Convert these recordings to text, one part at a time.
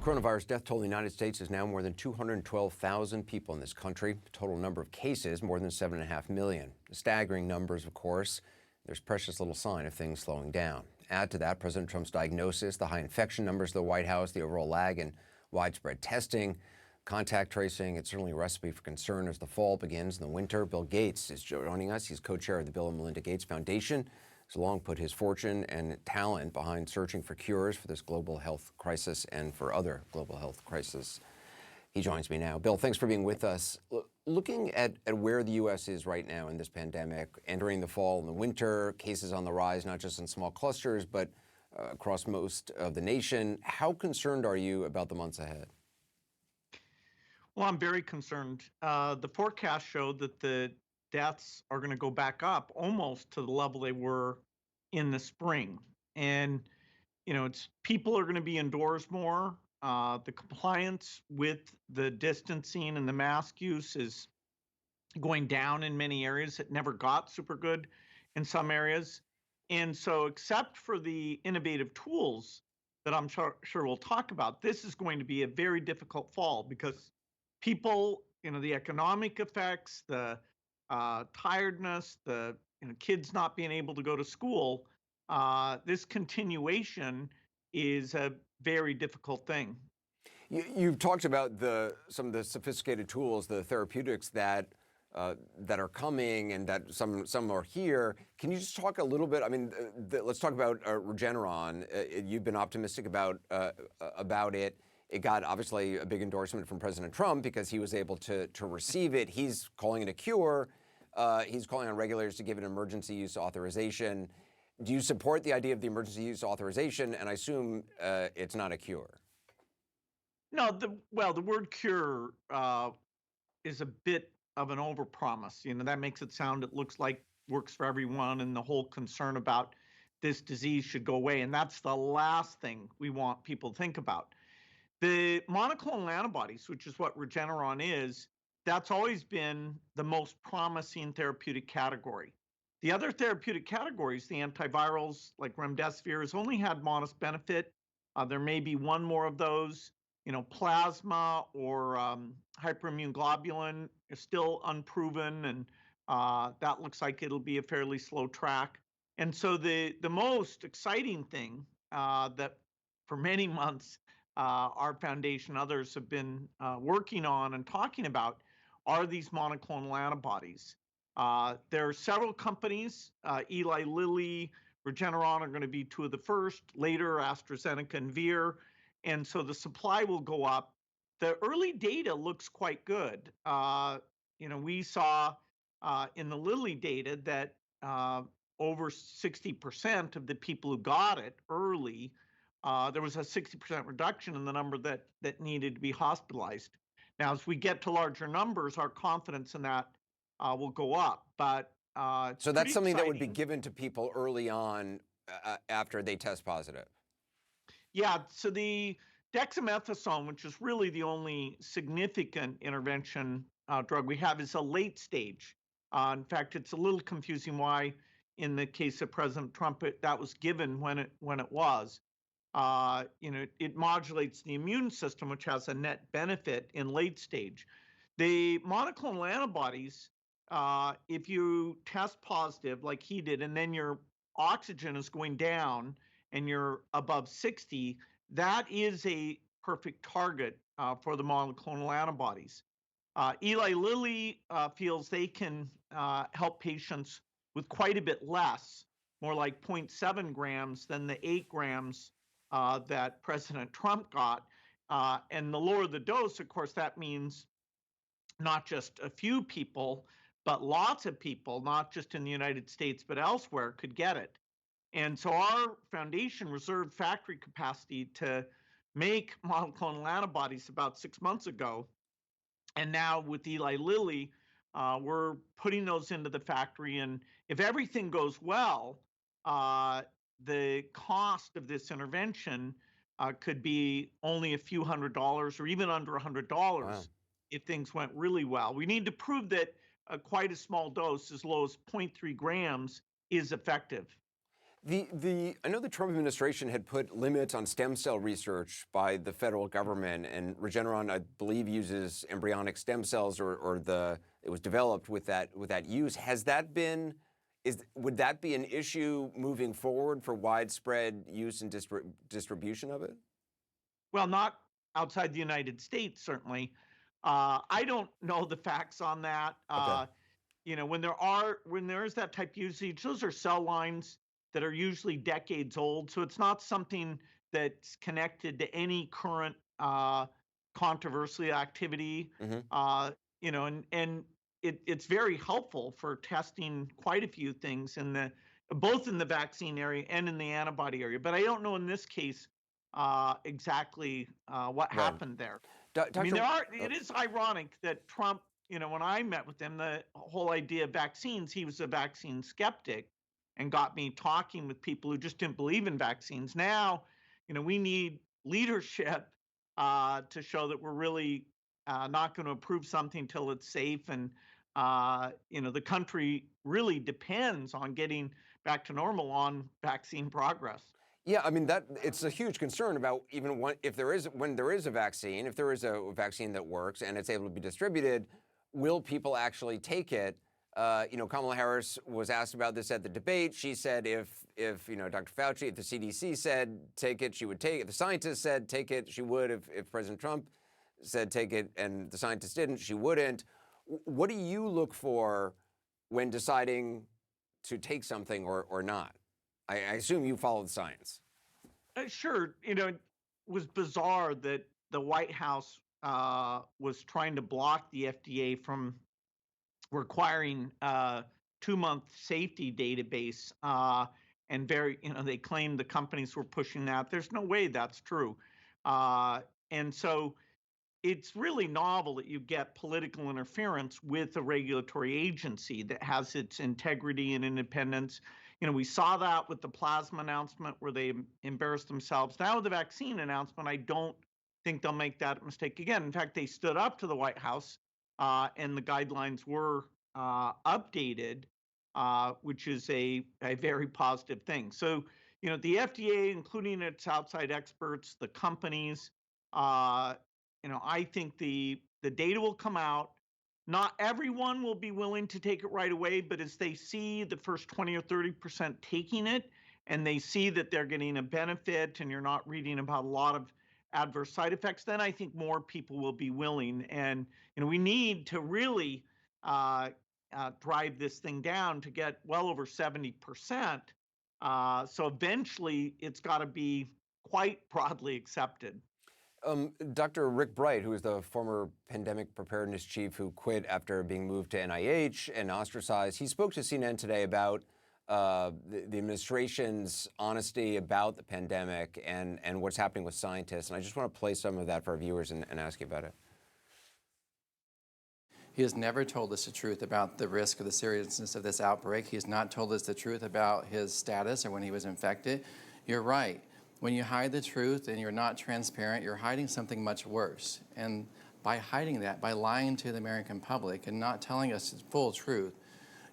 Coronavirus death toll in the United States is now more than 212,000 people in this country. The total number of cases, more than 7.5 million. Staggering numbers, of course. There's precious little sign of things slowing down. Add to that President Trump's diagnosis, the high infection numbers of the White House, the overall lag in widespread testing, contact tracing. It's certainly a recipe for concern as the fall begins in the winter. Bill Gates is joining us. He's co-chair of the Bill and Melinda Gates Foundation. He's long put his fortune and talent behind searching for cures for this global health crisis and for other global health crises. He joins me now. Bill, thanks for being with us. Looking at where the U.S. is right now in this pandemic, entering the fall and the winter, cases on the rise, not just in small clusters, but across most of the nation. How concerned are you about the months ahead? Well, I'm very concerned. The forecast showed that the deaths are going to go back up almost to the level they were in the spring. And, it's people are going to be indoors more. The compliance with the distancing and the mask use is going down in many areas. It never got super good in some areas. And so, except for the innovative tools that I'm sure we'll talk about, this is going to be a very difficult fall because people, the economic effects, the tiredness, the kids not being able to go to school, this continuation is a very difficult thing. You've talked about some of the sophisticated tools, the therapeutics that are coming and that some are here. Can you just talk a little bit? I mean, let's talk about Regeneron. You've been optimistic about it. It got obviously a big endorsement from President Trump because he was able to receive it. He's calling it a cure. He's calling on regulators to give it emergency use authorization. Do you support the idea of the emergency use authorization? And I assume it's not a cure. No, the word cure is a bit of an overpromise. That makes it sound, it looks like works for everyone, and the whole concern about this disease should go away. And that's the last thing we want people to think about. The monoclonal antibodies, which is what Regeneron is, that's always been the most promising therapeutic category. The other therapeutic categories, the antivirals like remdesivir, has only had modest benefit. There may be one more of those. Plasma or hyperimmune globulin is still unproven, and that looks like it'll be a fairly slow track. And so the most exciting thing that for many months our foundation, others have been working on and talking about are these monoclonal antibodies. There are several companies, Eli Lilly, Regeneron are going to be two of the first, later AstraZeneca and Vir, and so the supply will go up. The early data looks quite good. We saw in the Lilly data that over 60% of the people who got it early, there was a 60% reduction in the number that needed to be hospitalized. Now, as we get to larger numbers, our confidence in that will go up. But so that's something that would be given to people early on after they test positive. Yeah. So the dexamethasone, which is really the only significant intervention drug we have, is a late stage. In fact, it's a little confusing why, in the case of President Trump, that was given when it was. It modulates the immune system, which has a net benefit in late stage. The monoclonal antibodies, if you test positive like he did, and then your oxygen is going down and you're above 60, that is a perfect target for the monoclonal antibodies. Eli Lilly feels they can help patients with quite a bit less, more like 0.7 grams than the 8 grams that President Trump got. And the lower the dose, of course, that means not just a few people, but lots of people, not just in the United States, but elsewhere, could get it. And so our foundation reserved factory capacity to make monoclonal antibodies about 6 months ago. And now with Eli Lilly, we're putting those into the factory. And if everything goes well, the cost of this intervention could be only a few $100s or even under $100 Wow. if things went really well. We need to prove that quite a small dose, as low as 0.3 grams, is effective. I know the Trump administration had put limits on stem cell research by the federal government, and Regeneron, I believe, uses embryonic stem cells, it was developed with that use. Would that be an issue moving forward for widespread use and distribution of it? Well, not outside the United States, certainly. I don't know the facts on that. Okay. When there is that type of usage, those are cell lines that are usually decades old. So it's not something that's connected to any current controversial activity. Hmm. It's very helpful for testing quite a few things both in the vaccine area and in the antibody area. But I don't know in this case exactly what Right. happened there. I mean, Dr. it is ironic that Trump, when I met with him, the whole idea of vaccines, he was a vaccine skeptic and got me talking with people who just didn't believe in vaccines. Now, we need leadership to show that we're really not going to approve something until it's safe. And, the country really depends on getting back to normal on vaccine progress. Yeah, I mean it's a huge concern about even when there is a vaccine, if there is a vaccine that works and it's able to be distributed, will people actually take it? Kamala Harris was asked about this at the debate. She said if Dr. Fauci, if the CDC said take it, she would take it. If the scientists said take it, she would. If President Trump said take it and the scientists didn't, she wouldn't. What do you look for when deciding to take something or not? I assume you follow the science. Sure. It was bizarre that the White House was trying to block the FDA from requiring a 2-month safety database. They claimed the companies were pushing that. There's no way that's true. And so it's really novel that you get political interference with a regulatory agency that has its integrity and independence. We saw that with the plasma announcement where they embarrassed themselves. Now with the vaccine announcement, I don't think they'll make that mistake again. In fact, they stood up to the White House and the guidelines were updated, which is a very positive thing. So, the FDA, including its outside experts, the companies, I think the data will come out. Not everyone will be willing to take it right away, but as they see the first 20 or 30% taking it, and they see that they're getting a benefit, and you're not reading about a lot of adverse side effects, then I think more people will be willing. And we need to really drive this thing down to get well over 70%. So eventually, it's got to be quite broadly accepted. Dr. Rick Bright, who is the former pandemic preparedness chief who quit after being moved to NIH and ostracized, he spoke to CNN today about the administration's honesty about the pandemic and what's happening with scientists. And I just want to play some of that for our viewers and ask you about it. He has never told us the truth about the risk or the seriousness of this outbreak. He has not told us the truth about his status or when he was infected. You're right. When you hide the truth and you're not transparent, you're hiding something much worse. And by hiding that, by lying to the American public and not telling us the full truth,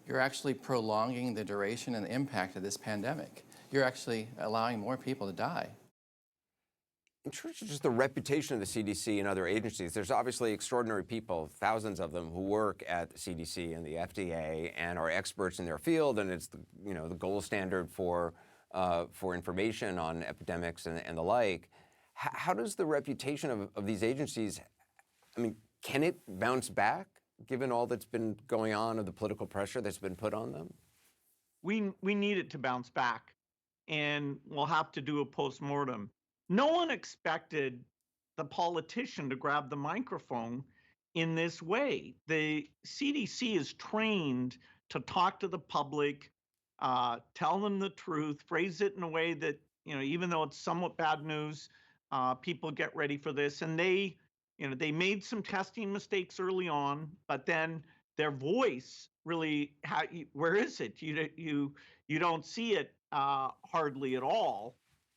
you're actually prolonging the duration and the impact of this pandemic. You're actually allowing more people to die. In terms of just the reputation of the CDC and other agencies, there's obviously extraordinary people, thousands of them, who work at the CDC and the FDA and are experts in their field, and it's the gold standard for information on epidemics and the like. How does the reputation of these agencies, can it bounce back given all that's been going on and the political pressure that's been put on them? We need it to bounce back, and we'll have to do a postmortem. No one expected the politician to grab the microphone in this way. The CDC is trained to talk to the public, tell them the truth, phrase it in a way that, even though it's somewhat bad news, people get ready for this. And they made some testing mistakes early on, but then their voice really, where is it? You don't see it hardly at all.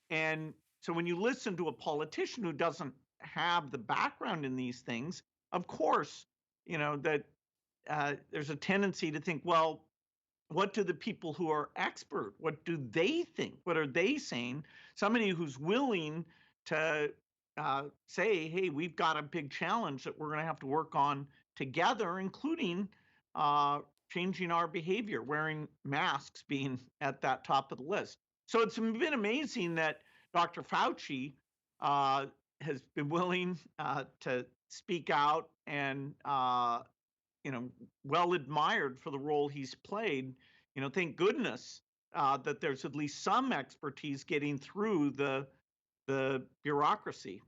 And so when you listen to a politician who doesn't have the background in these things, of course, that there's a tendency to think, well, what do the people who are expert, what do they think? What are they saying? Somebody who's willing to say, hey, we've got a big challenge that we're going to have to work on together, including changing our behavior, wearing masks being at that top of the list. So it's been amazing that Dr. Fauci has been willing to speak out and well admired for the role he's played. Thank goodness that there's at least some expertise getting through the bureaucracy.